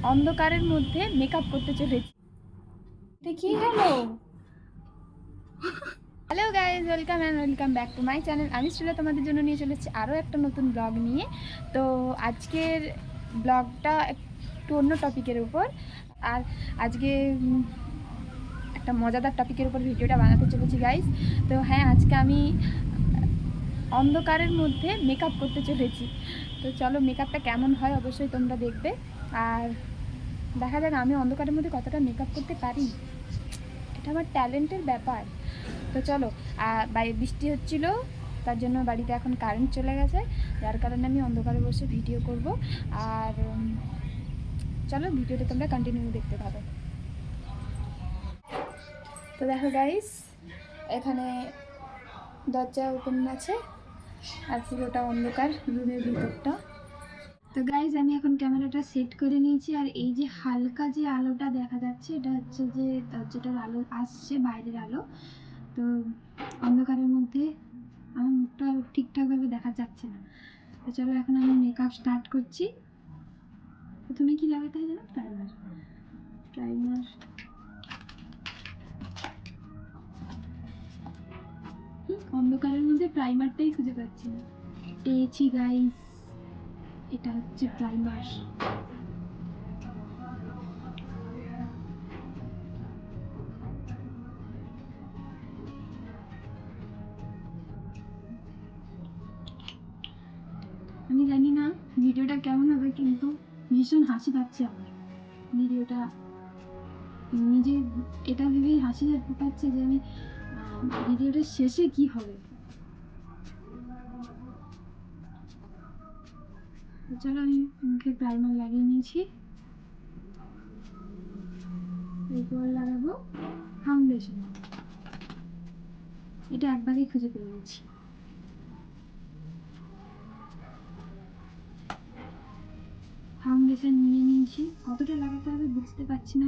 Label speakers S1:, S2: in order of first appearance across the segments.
S1: অন্ধকারের মধ্যে মেকআপ করতে চলেছি। এটা কি হলো? Hello guys, welcome back to my channel. আমি শ্রীলা তোমাদের জন্য নিয়ে চলেছি আরও একটা নতুন ব্লগ নিয়ে। তো আজকের ব্লগটা একটু অন্য টপিকের উপর, আর আজকে একটা মজাদার টপিকের উপর ভিডিওটা বানাতে চলেছি গাইজ। তো হ্যাঁ, আজকে আমি অন্ধকারের মধ্যে মেকআপ করতে চলেছি। তো চলো, মেকআপটা কেমন হয় অবশ্যই তোমরা দেখবে, আর দেখা যাক আমি অন্ধকারের মধ্যে কতটা মেকআপ করতে পারি। এটা আমার ট্যালেন্টের ব্যাপার। তো চলো, বাইরে বৃষ্টি হচ্ছিল, তার জন্য বাড়িতে এখন কারেন্ট চলে গেছে, যার কারণে আমি অন্ধকারে বসে ভিডিও করব। আর চলো, ভিডিওটা তোমরা কন্টিনিউ দেখতে থাকো। তো দেখো গাইস, এখানে দরজা ওপেন আছে আর পুরোটা অন্ধকার রুমের ভিতরটা। তো গাইজ, আমি এখন ক্যামেরাটা সেট করে নিয়েছি, আর এই যে হালকা যে আলোটা দেখা যাচ্ছে, এটা হচ্ছে যে দরজাটার আলো আসছে, বাইরের আলো। তো অন্ধকারের মধ্যে আমার মুখটা ঠিকঠাকভাবে দেখা যাচ্ছে না। তো চলো, এখন আমি মেকআপ স্টার্ট করছি। প্রথমে কি লাগাতে হয় জানো? প্রাইমার। অন্ধকারের মধ্যে প্রাইমারটাই খুঁজে পাচ্ছি না। পেয়েছি গাইস, এটা হচ্ছে প্রাইমার। আমি জানি না ভিডিওটা কেমন হবে, কিন্তু ভীষণ হাসি পাচ্ছে আমার ভিডিওটা। নিজে এটা ভেবেই হাসি পাচ্ছে যে আমি ভিডিওটার শেষে কি হবে। চলো, আমি মুখে প্রাইমার লাগিয়ে নিয়েছি। এরপর লাগাবো ফাউন্ডেশন। এটা একবারেই খুঁজে পেয়ে গেছি। ফাউন্ডেশন নিয়ে নিয়েছি, কতটা লাগাতে হবে বুঝতে পারছি না,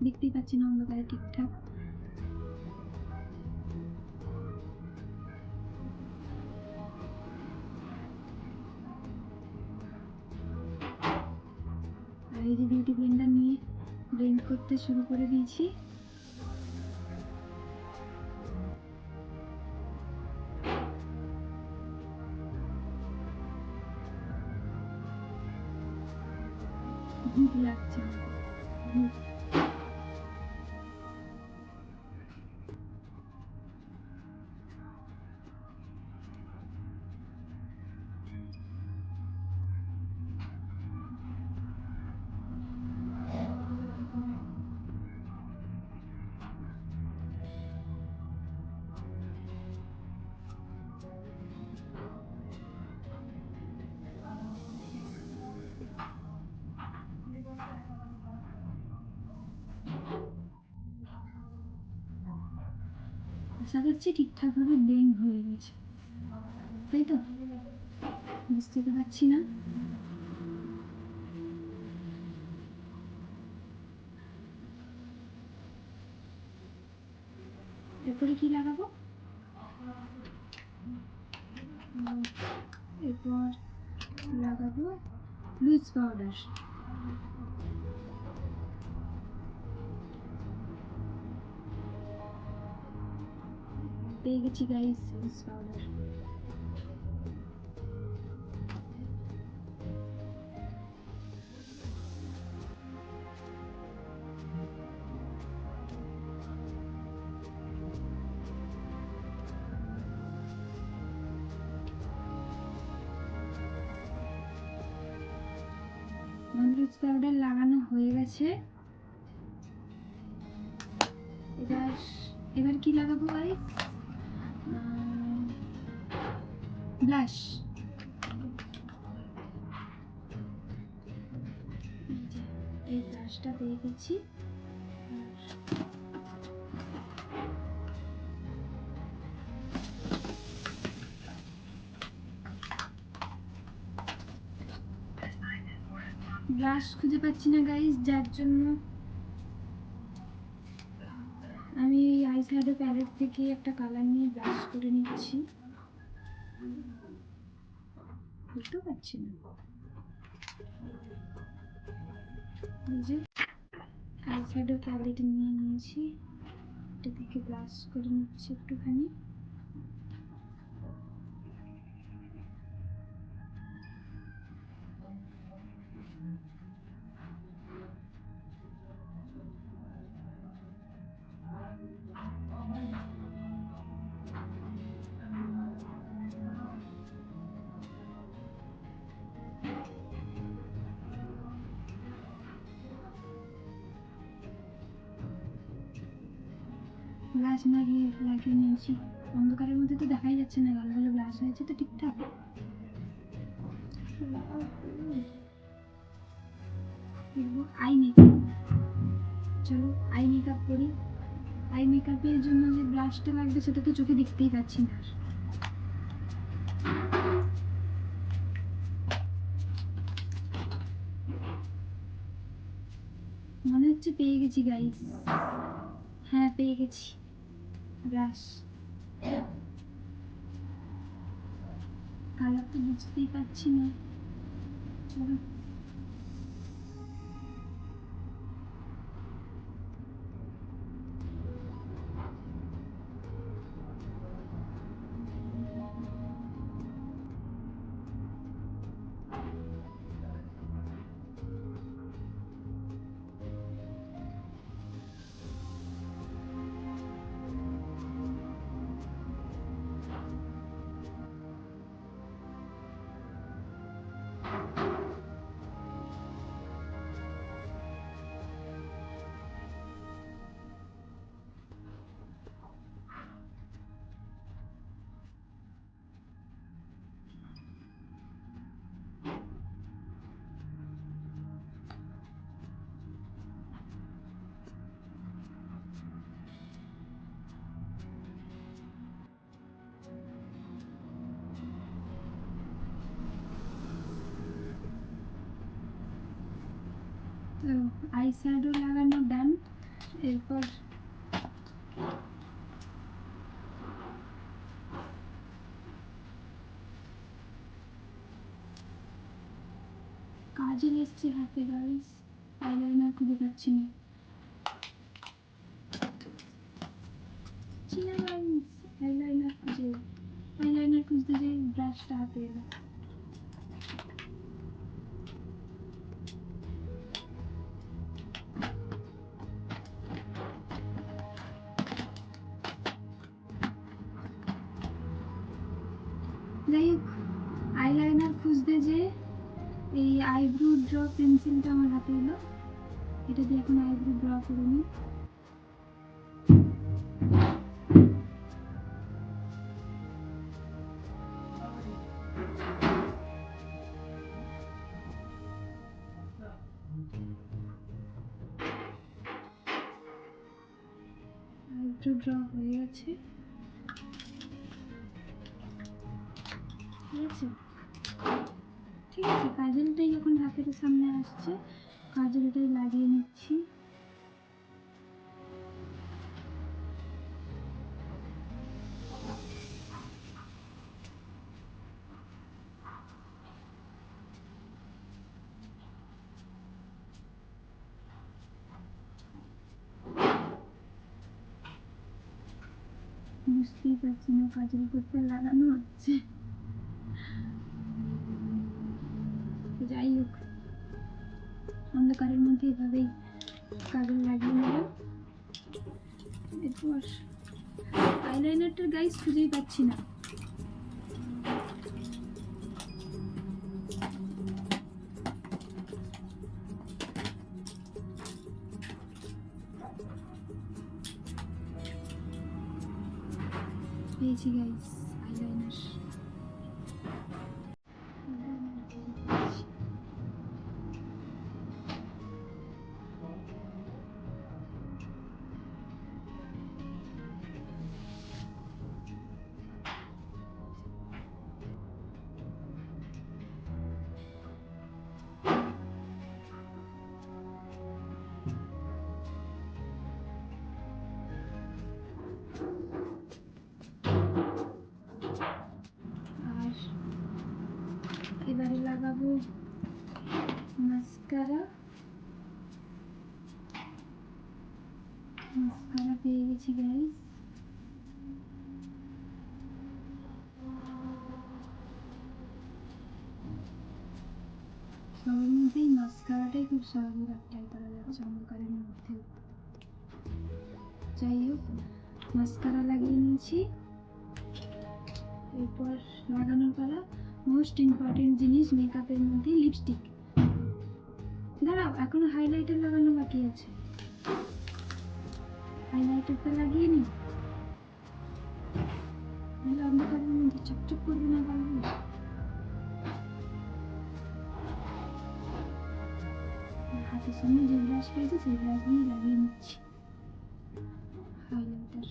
S1: দেখতেই পাচ্ছি না অন্ধকারে ঠিকঠাক। আর এই যে বিউটি ব্লেন্ডার নিয়ে ব্লেন্ড করতে শুরু করে দিয়েছি। ভূত লাগছে ভূত। আশা করছি ঠিকঠাকভাবে ব্লেন্ড হয়ে গেছে, তাই তো? বুঝতে তো পারছি না। এরপরে কি লাগাবো? এরপর লাগাবো লুজ পাউডার। পেয়ে গেছি guys loose powder. Loose powder লাগানো হয়ে গেছে। এবার এবার কি লাগাবো গাইস? ব্লাশ। এই ব্লাশটা পেয়ে গেছি। ব্লাশ খুঁজে পাচ্ছি না গাইস, যার জন্য আমি এই আইশ্যাডো প্যালেট থেকে একটা কালার নিয়ে ব্লাশ করে নিচ্ছি। বুঝতে পারছি না। এই যে আই শ্যাডো প্যালেট নিয়ে নিয়েছি, এটা থেকে ব্লাশ করে নিচ্ছি একটুখানি। ব্লাশ লাগিয়ে নিয়েছি। অন্ধকারের মধ্যে তো দেখাই যাচ্ছে না গালগুলো ব্লাশ হয়েছে তো ঠিকঠাক। আই মেকআপ, চলো আই মেকআপ করি। আই মেকআপের জন্য যে ব্রাশটা লাগবে সেটা তো চোখে দেখতেই পাচ্ছি না। মনে হচ্ছে পেয়ে গেছি গাইস, হ্যাঁ পেয়ে গেছি ব্রাশ। কালার তো বুঝতেই পারছি না, চলো। তো আই শ্যাডো লাগানো ডান। এরপর কাজল এসছে হাতে গাইস, আইলাইনার খুঁজে পাচ্ছি না। চিনা গাইস, আইলাইনার খুঁজতে যে ব্রাশটা হাতে এলো। যাই হোক, আইলাইনার খুঁজতে যে এই আইব্রো ড্র পেন্সিলটা আমার হাতে এলো, এটা দিয়ে এখন আইব্রো ড্র করে নিই। আইব্রো ড্র হয়ে গেছে, ঠিক আছে। ঠিক আছে, কাজলটাই যখন হাতের সামনে আসছে কাজলটাই লাগিয়ে নিচ্ছি। বুঝতেই পারছি না কাজল করতে লাগানো হচ্ছে। যাই হোক, অন্ধকারের মধ্যে এভাবেই কাজল লাগিয়ে নেব। এরপর আইলাইনারটার গাইস খুঁজেই পাচ্ছি না। পেয়েছি গাইস আইলাইনার। আর এবারে লাগাবো মাস্কারা। মাস্কারা পেয়ে গেছি গাইস। সবার মধ্যেই মাস্কারাটাই খুব সহজে অ্যাপ্লাই করা যাচ্ছে অন্ধকারের মধ্যে। যাই হোক, মাস্কারা লাগিয়ে নিয়েছি। এরপর লাগানোর পালা মোস্ট ইম্পর্টেন্ট জিনিস মেকআপের মধ্যে লিপস্টিক। দাঁড়াও, এখনো হাইলাইটার লাগানো বাকি আছে। হাইলাইটারটা লাগিয়ে নি, নাহলে অন্ধকারের মধ্যে চকচক করবে না গালগুলো। হাতের সামনে যে ব্রাশ পেয়েছি সেই ব্রাশ দিয়ে লাগিয়ে নিচ্ছি হাইলাইটার।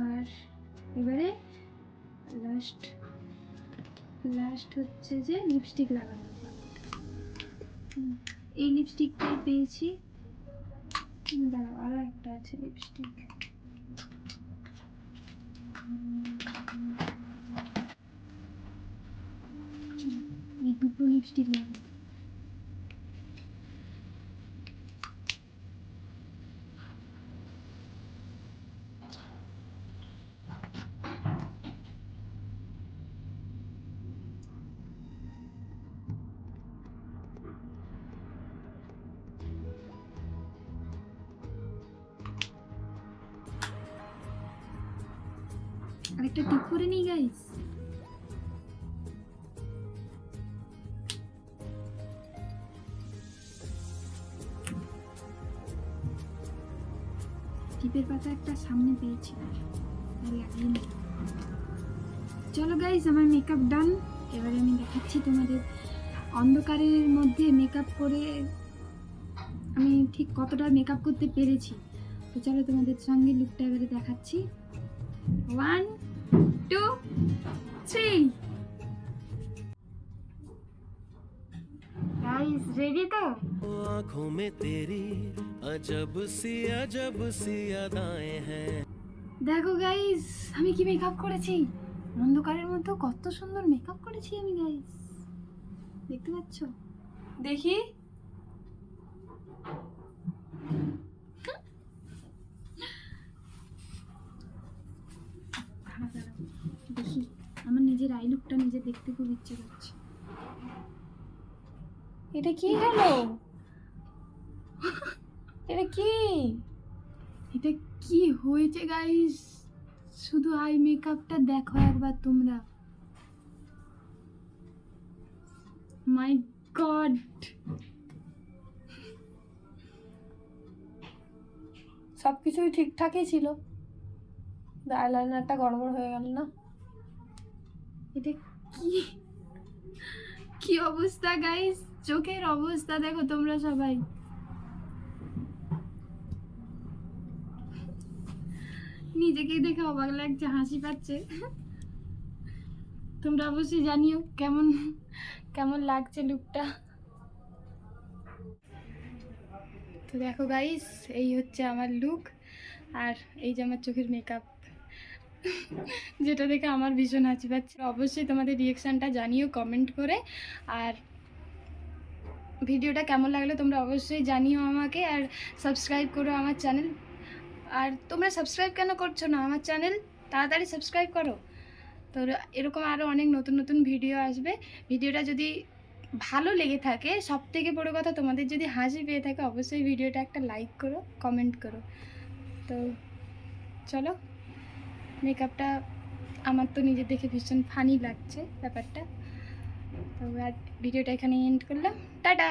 S1: আর এবারে লাস্ট হচ্ছে যে লিপস্টিক লাগানো। এই লিপস্টিকটাই পেয়েছি। দাঁড়াও, আরো একটা আছে লিপস্টিক। এই দুটো লিপস্টিক লাগাবো। আরেকটা টিপ করে নিই গাইস। টিপের পাতা একটা সামনে পেয়েছি, তাই লাগিয়ে নিই। চলো গাইস, আমার মেকআপ ডান। এবারে আমি দেখাচ্ছি তোমাদের অন্ধকারের মধ্যে মেকআপ করে আমি ঠিক কতটা মেকআপ করতে পেরেছি। তো চলো তোমাদের সঙ্গে লুকটা এবারে দেখাচ্ছি। 1 2 3। गाइस रेडी तो?
S2: आँखों में तेरी अजब सी अदाएं हैं।
S1: দেখো গাইস, আমি কি মেকআপ করেছি। অন্ধকারের মধ্যে কত সুন্দর মেকআপ করেছি আমি গাইস, দেখতে পাচ্ছ? দেখি দেখি আমার নিজের আই লুকটা নিজে দেখতে খুব ইচ্ছে করছে। এটা কি হলো? এটা কি হয়েছে গাইস? শুধু আই মেকআপটা দেখো একবার তোমরা। মাই গড, সবকিছুই ঠিকঠাকই ছিল, আইলাইনারটা গড়বড় হয়ে গেল না। এটা কি অবস্থা গাইস, চোখের অবস্থা দেখো তোমরা সবাই। নিজেকে দেখে অবাক লাগছে, হাসি পাচ্ছে। তোমরা অবশ্যই জানিও কেমন লাগছে লুকটা। তো দেখো গাইস, এই হচ্ছে আমার লুক, আর এই যে আমার চোখের মেকআপ, যেটা দেখে আমার ভীষণ হাসি পাচ্ছে। অবশ্যই তোমাদের রিয়েকশানটা জানিও কমেন্ট করে। আর ভিডিওটা কেমন লাগলো তোমরা অবশ্যই জানিও আমাকে, আর সাবস্ক্রাইব করো আমার চ্যানেল। আর তোমরা সাবস্ক্রাইব কেন করছো না আমার চ্যানেল? তাড়াতাড়ি সাবস্ক্রাইব করো। তো এরকম আরও অনেক নতুন ভিডিও আসবে। ভিডিওটা যদি ভালো লেগে থাকে, সবথেকে বড় কথা তোমাদের যদি হাসি পেয়ে থাকে, অবশ্যই ভিডিওটা একটা লাইক করো, কমেন্ট করো। তো চলো, মেকআপটা আমার তো নিজে দেখে ভীষণ ফানি লাগছে ব্যাপারটা। তো আজ ভিডিওটা এখানে এন্ড করলাম। টাটা।